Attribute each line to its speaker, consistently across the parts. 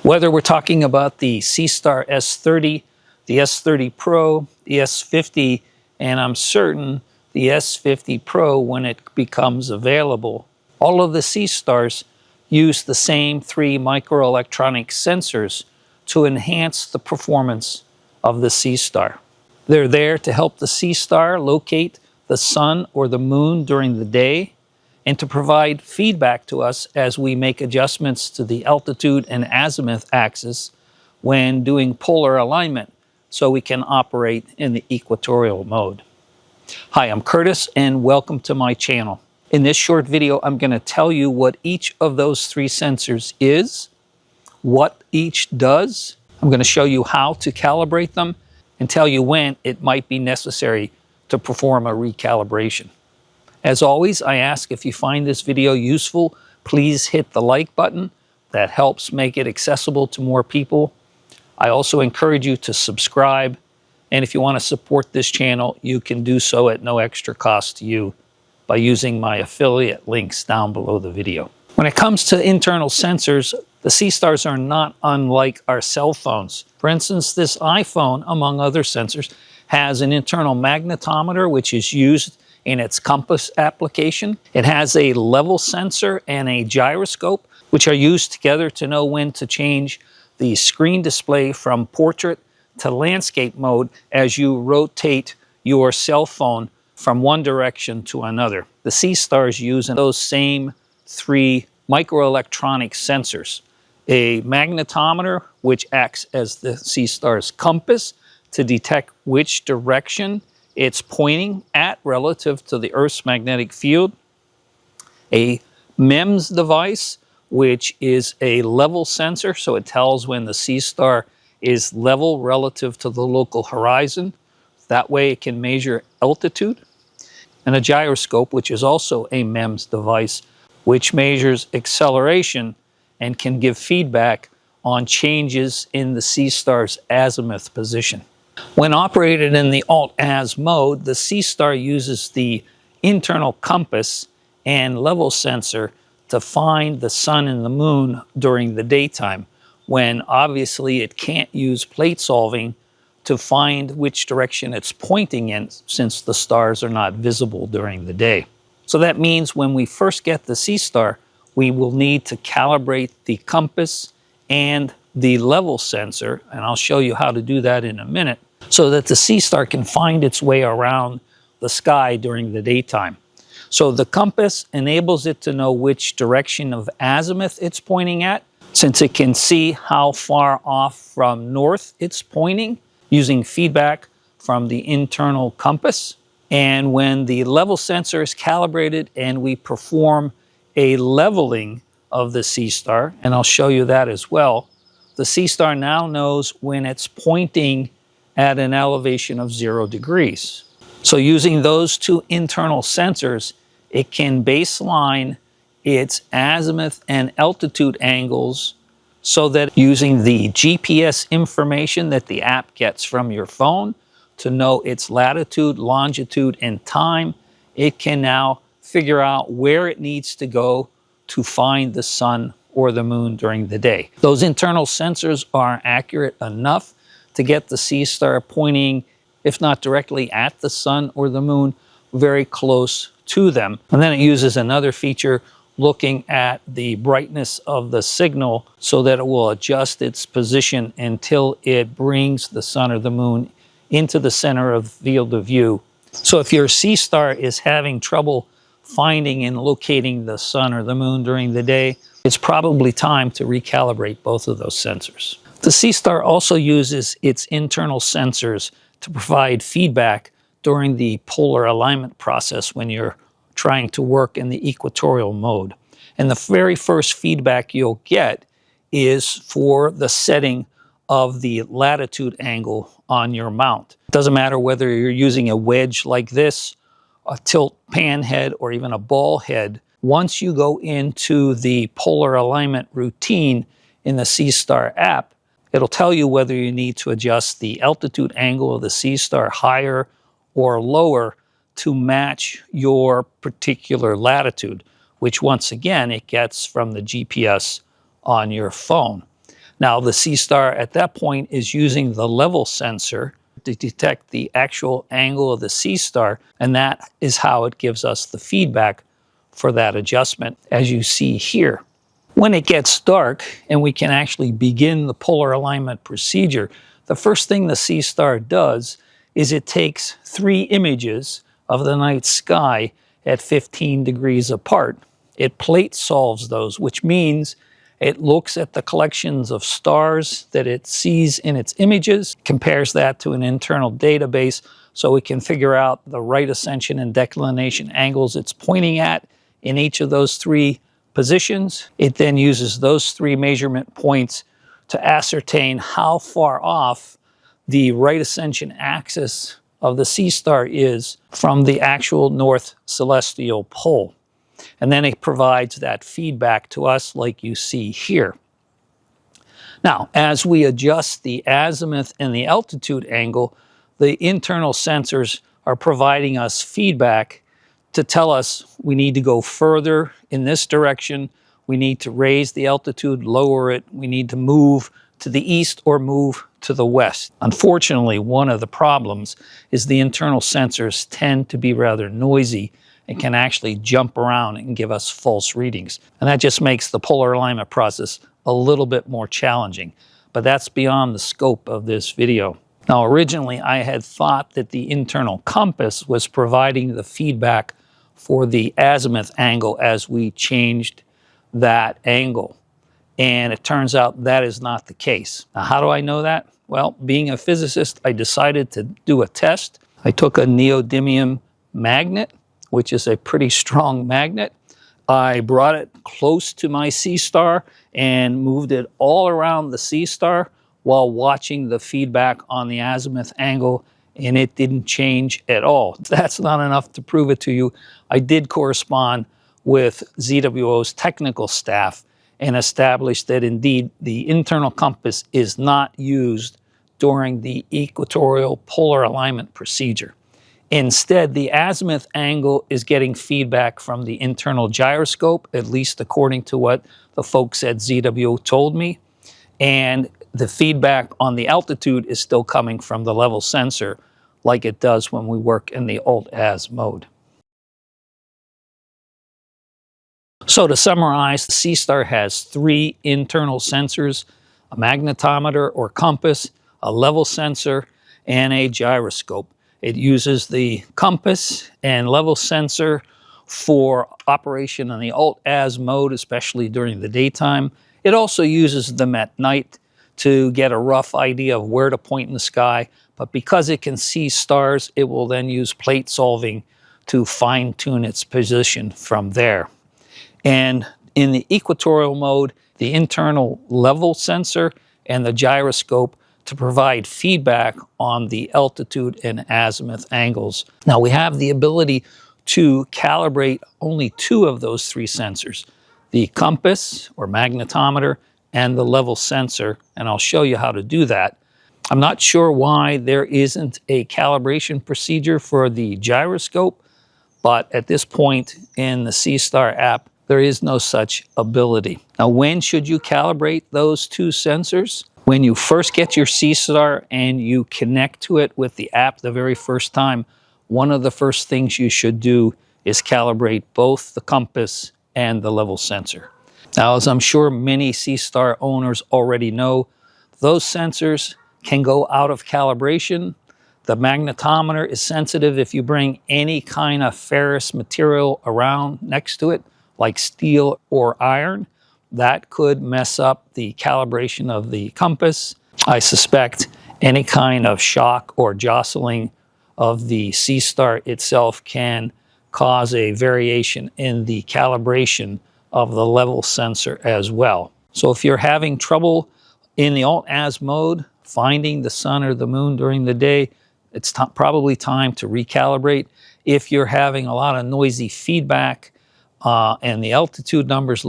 Speaker 1: Whether we're talking about the Seestar S30, the S30 Pro, the S50, and I'm certain the S50 Pro when it becomes available, all of the Seestars use the same 3 microelectronic sensors to enhance the performance of the Seestar. They're there to help the Seestar locate the sun or the moon during the day, and to provide feedback to us as we make adjustments to the altitude and azimuth axis when doing polar alignment, so we can operate in the equatorial mode. Hi, I'm Curtis and welcome to my channel. In this short video, I'm going to tell you what each of those 3 sensors is, what each does. I'm going to show you how to calibrate them and tell you when it might be necessary to perform a recalibration. As always, I ask if you find this video useful, please hit the like button. That helps make it accessible to more people. I also encourage you to subscribe, and if you want to support this channel, you can do so at no extra cost to you by using my affiliate links down below the video. When it comes to internal sensors, the Seestars are not unlike our cell phones. For instance, this iPhone, among other sensors, has an internal magnetometer which is used in its compass application. It has a level sensor and a gyroscope, which are used together to know when to change the screen display from portrait to landscape mode as you rotate your cell phone from one direction to another. The Seestars use those same 3 microelectronic sensors. A magnetometer, which acts as the Seestar's compass to detect which direction it's pointing at relative to the Earth's magnetic field. A MEMS device, which is a level sensor, so it tells when the Seestar is level relative to the local horizon. That way it can measure altitude. And a gyroscope, which is also a MEMS device, which measures acceleration and can give feedback on changes in the Seestar's azimuth position. When operated in the Alt-Az mode, the Seestar uses the internal compass and level sensor to find the sun and the moon during the daytime, when obviously it can't use plate solving to find which direction it's pointing in, since the stars are not visible during the day. So that means when we first get the Seestar, we will need to calibrate the compass and the level sensor, and I'll show you how to do that in a minute, so that the Seestar can find its way around the sky during the daytime. So the compass enables it to know which direction of azimuth it's pointing at, since it can see how far off from north it's pointing using feedback from the internal compass. And when the level sensor is calibrated and we perform a leveling of the Seestar, and I'll show you that as well, the Seestar now knows when it's pointing at an elevation of 0 degrees. So using those 2 internal sensors, it can baseline its azimuth and altitude angles, so that using the GPS information that the app gets from your phone to know its latitude, longitude, and time, it can now figure out where it needs to go to find the sun or the moon during the day. Those internal sensors are accurate enough to get the Seestar pointing, if not directly at the sun or the moon, very close to them. And then it uses another feature looking at the brightness of the signal so that it will adjust its position until it brings the sun or the moon into the center of the field of view. So if your Seestar is having trouble finding and locating the sun or the moon during the day, it's probably time to recalibrate both of those sensors. The Seestar also uses its internal sensors to provide feedback during the polar alignment process when you're trying to work in the equatorial mode. And the very first feedback you'll get is for the setting of the latitude angle on your mount. It doesn't matter whether you're using a wedge like this, a tilt pan head, or even a ball head. Once you go into the polar alignment routine in the Seestar app, it'll tell you whether you need to adjust the altitude angle of the Seestar higher or lower to match your particular latitude, which once again it gets from the GPS on your phone. Now the Seestar at that point is using the level sensor to detect the actual angle of the Seestar, and that is how it gives us the feedback for that adjustment, as you see here. When it gets dark and we can actually begin the polar alignment procedure, the first thing the Seestar does is it takes 3 images of the night sky at 15 degrees apart. It plate solves those, which means it looks at the collections of stars that it sees in its images, compares that to an internal database so we can figure out the right ascension and declination angles it's pointing at in each of those 3 positions. It then uses those 3 measurement points to ascertain how far off the right ascension axis of the Seestar is from the actual north celestial pole. And then it provides that feedback to us like you see here. Now, as we adjust the azimuth and the altitude angle, the internal sensors are providing us feedback to tell us we need to go further in this direction, we need to raise the altitude, lower it, we need to move to the east or move to the west. Unfortunately, one of the problems is the internal sensors tend to be rather noisy and can actually jump around and give us false readings. And that just makes the polar alignment process a little bit more challenging. But that's beyond the scope of this video. Now, originally, I had thought that the internal compass was providing the feedback for the azimuth angle as we changed that angle. And it turns out that is not the case. Now, how do I know that? Well, being a physicist, I decided to do a test. I took a neodymium magnet, which is a pretty strong magnet. I brought it close to my Seestar and moved it all around the Seestar while watching the feedback on the azimuth angle, and it didn't change at all. That's not enough to prove it to you. I did correspond with ZWO's technical staff and established that indeed the internal compass is not used during the equatorial polar alignment procedure. Instead, the azimuth angle is getting feedback from the internal gyroscope, at least according to what the folks at ZWO told me. And the feedback on the altitude is still coming from the level sensor, like it does when we work in the Alt-Az mode. So to summarize, the Seestar has 3 internal sensors: a magnetometer or compass, a level sensor, and a gyroscope. It uses the compass and level sensor for operation in the Alt-Az mode, especially during the daytime. It also uses them at night to get a rough idea of where to point in the sky, but because it can see stars, it will then use plate solving to fine-tune its position from there. And in the equatorial mode, the internal level sensor and the gyroscope to provide feedback on the altitude and azimuth angles. Now, we have the ability to calibrate only 2 of those 3 sensors, the compass or magnetometer and the level sensor, and I'll show you how to do that. I'm not sure why there isn't a calibration procedure for the gyroscope, but at this point in the Seestar app, there is no such ability. Now, when should you calibrate those 2 sensors? When you first get your Seestar and you connect to it with the app the very first time, one of the first things you should do is calibrate both the compass and the level sensor. Now, as I'm sure many Seestar owners already know, those sensors can go out of calibration. The magnetometer is sensitive if you bring any kind of ferrous material around next to it, like steel or iron. That could mess up the calibration of the compass. I suspect any kind of shock or jostling of the Seestar itself can cause a variation in the calibration of the level sensor as well. So if you're having trouble in the Alt-Az mode, finding the sun or the moon during the day, it's probably time to recalibrate. If you're having a lot of noisy feedback and the altitude numbers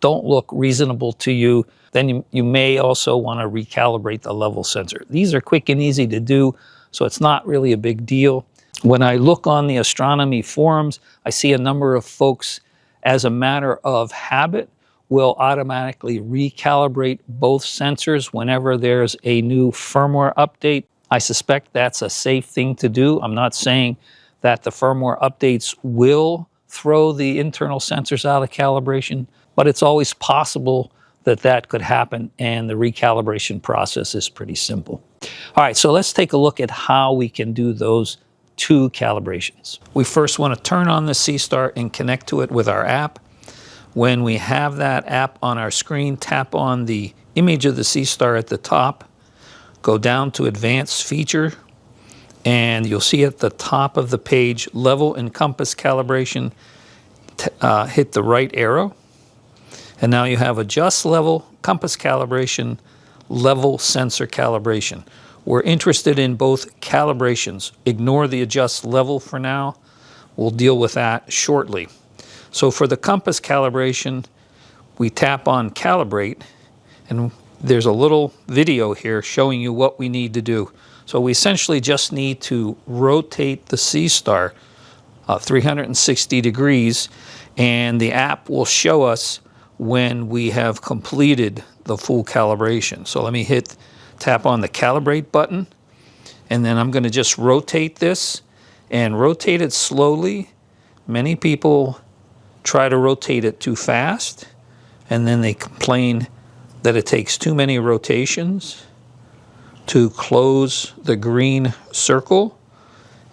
Speaker 1: don't look reasonable to you, then you may also want to recalibrate the level sensor. These are quick and easy to do, so it's not really a big deal. When I look on the astronomy forums, I see a number of folks, as a matter of habit, will automatically recalibrate both sensors whenever there's a new firmware update. I suspect that's a safe thing to do. I'm not saying that the firmware updates will throw the internal sensors out of calibration, but it's always possible that that could happen, and the recalibration process is pretty simple. All right, so let's take a look at how we can do those two calibrations. We first want to turn on the Seestar and connect to it with our app. When we have that app on our screen, tap on the image of the Seestar at the top, go down to Advanced Feature, and you'll see at the top of the page, Level and Compass Calibration. Hit the right arrow, and now you have Adjust Level, Compass Calibration, Level Sensor Calibration. We're interested in both calibrations. Ignore the Adjust Level for now. We'll deal with that shortly. So for the compass calibration, we tap on Calibrate, and there's a little video here showing you what we need to do. So we essentially just need to rotate the Seestar 360 degrees, and the app will show us when we have completed the full calibration. So let me tap on the Calibrate button, and then I'm going to just rotate this, and rotate it slowly. Many people try to rotate it too fast, and then they complain that it takes too many rotations to close the green circle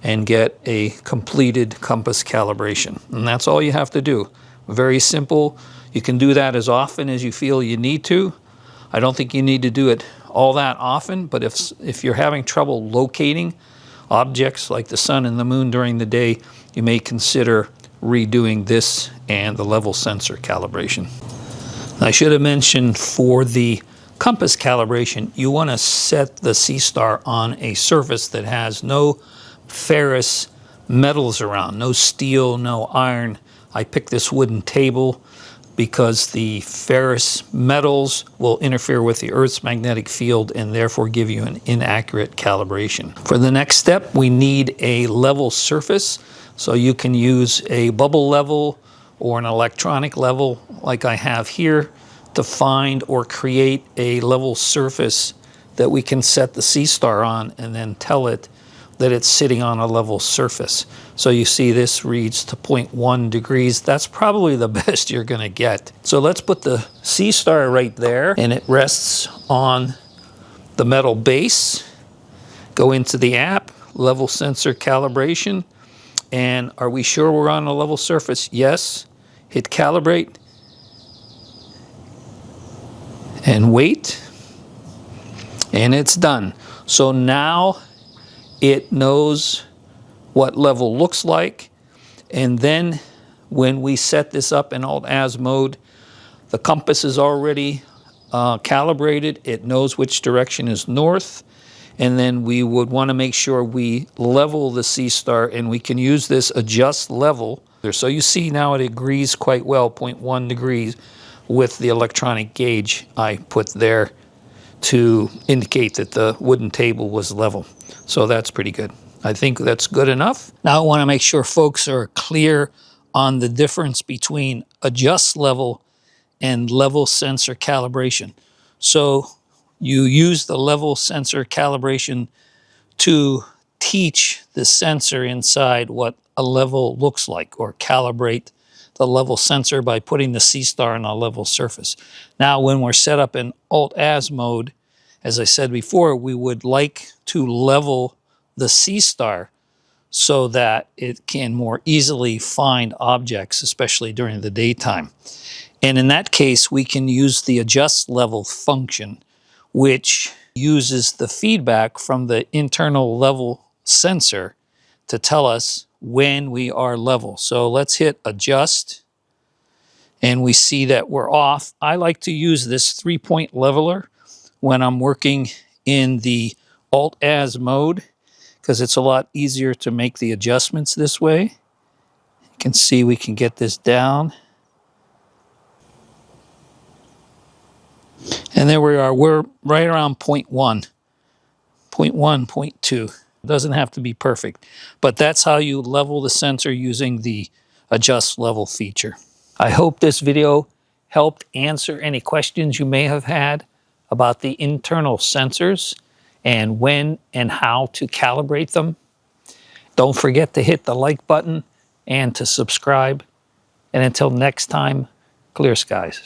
Speaker 1: and get a completed compass calibration. And that's all you have to do. Very simple. You can do that as often as you feel you need to. I don't think you need to do it all that often, but if you're having trouble locating objects like the sun and the moon during the day, you may consider redoing this and the level sensor calibration. I should have mentioned, for the compass calibration, you want to set the Seestar on a surface that has no ferrous metals around, no steel, no iron. I picked this wooden table because the ferrous metals will interfere with the Earth's magnetic field and therefore give you an inaccurate calibration. For the next step, we need a level surface. So you can use a bubble level or an electronic level like I have here to find or create a level surface that we can set the Seestar on and then tell it that it's sitting on a level surface. So you see this reads to 0.1 degrees. That's probably the best you're going to get. So let's put the Seestar right there, and it rests on the metal base. Go into the app, level sensor calibration. And are we sure we're on a level surface? Yes. Hit Calibrate and wait, and it's done. So now it knows what level looks like, and then when we set this up in Alt-Az mode, the compass is already calibrated. It knows which direction is north. And then we would want to make sure we level the Seestar, and we can use this adjust level. So you see now it agrees quite well, 0.1 degrees, with the electronic gauge I put there to indicate that the wooden table was level. So that's pretty good. I think that's good enough. Now I want to make sure folks are clear on the difference between adjust level and level sensor calibration. So you use the level sensor calibration to teach the sensor inside what a level looks like, or calibrate the level sensor by putting the Seestar on a level surface. Now, when we're set up in Alt-Az mode, as I said before, we would like to level the Seestar so that it can more easily find objects, especially during the daytime. And in that case, we can use the adjust level function, which uses the feedback from the internal level sensor to tell us when we are level. So let's hit adjust, and we see that we're off. I like to use this 3-point leveler when I'm working in the Alt-Az mode, because it's a lot easier to make the adjustments this way. You can see we can get this down. And there we are. We're right around 0.1, 0.2. It doesn't have to be perfect, but that's how you level the sensor using the adjust level feature. I hope this video helped answer any questions you may have had about the internal sensors and when and how to calibrate them. Don't forget to hit the like button and to subscribe. And until next time, clear skies.